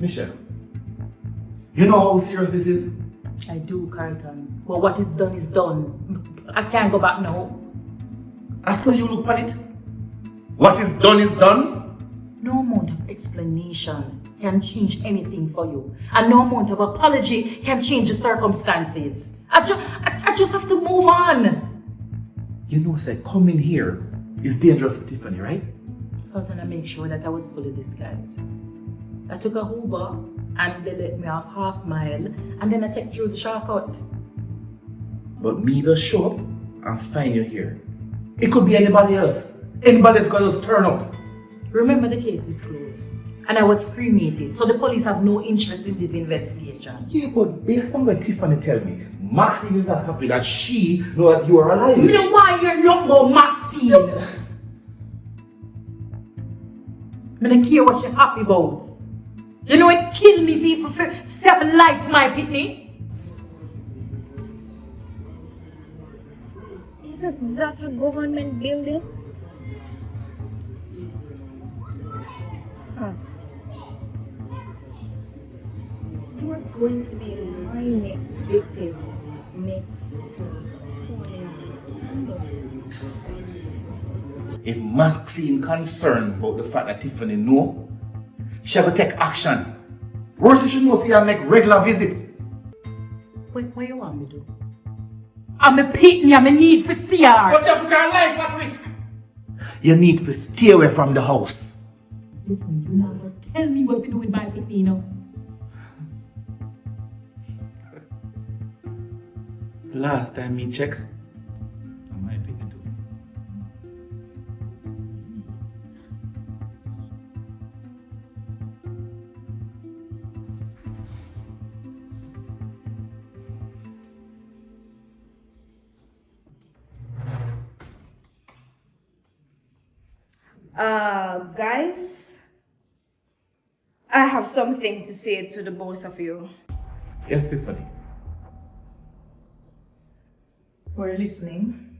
Michelle, you know how serious this is? I do, Carlton. But what is done is done. I can't go back now. As for you look at it, what is done. No amount of explanation can change anything for you. And no amount of apology can change the circumstances. I just have to move on. You know, say, coming here is dangerous for Tiffany, right? Carlton, I make sure that I was fully disguised. I took a Uber and they let me off half mile and then I take through the shortcut. But me just show up and find you here. It could be anybody else. Anybody's gonna just turn up. Remember, the case is closed and I was cremated, so the police have no interest in this investigation. Yeah, but based on what Tiffany tell me, Maxine is not happy that she know that you are alive. You know why you're not more Maxine? I don't care what you're happy about. You know it killed me people for have lied to my pitney. Isn't that a government building? Huh. You are going to be my next victim, Miss Toya. If Maxine concerned about the fact that Tiffany know, she will take action. Worse, she should know see her make regular visits. What you want me to do? I'm a pitney, I'm a need for CR. But you put her life at risk. You need to stay away from the house. Listen, you now go tell me what to do with my pitney, you know. Last time me check, I might pick it too. Guys, I have something to say to the both of you. Yes, Tiffany. We're listening.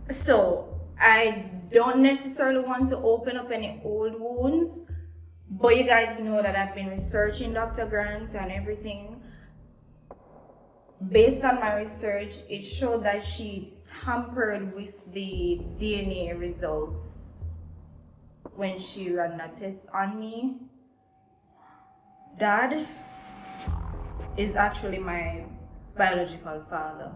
So, I don't necessarily want to open up any old wounds, but you guys know that I've been researching Dr. Grant and everything. Based on my research, it showed that she tampered with the DNA results when she ran a test on me. Dad is actually my biological father.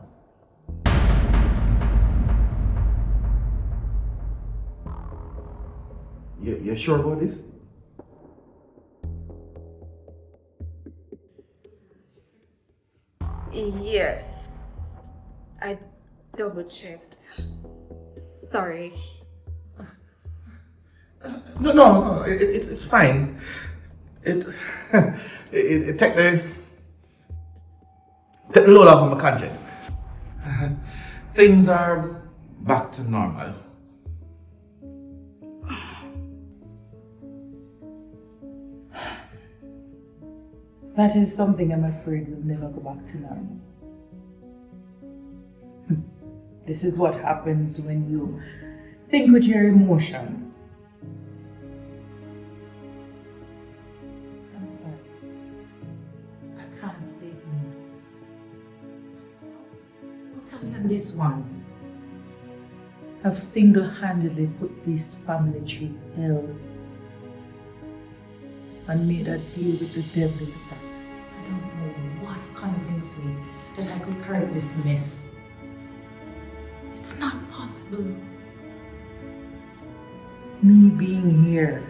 You sure about this? Yes, I double checked. Sorry. No, it's fine. It take the load off of my conscience. Things are back to normal. That is something I'm afraid will never go back to normal. This is what happens when you think with your emotions. I'm sorry. I can't say it enough. I'll tell you on this one. I've single-handedly put this family through hell and made a deal with the devil in the process. I don't know what convinced me that I could correct this mess. It's not possible. Me being here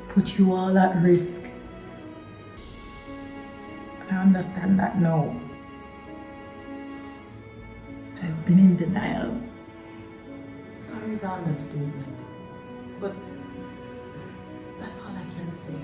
put you all at risk. I understand that now. I've been in denial. Sorry is an understatement, but that's all I can say.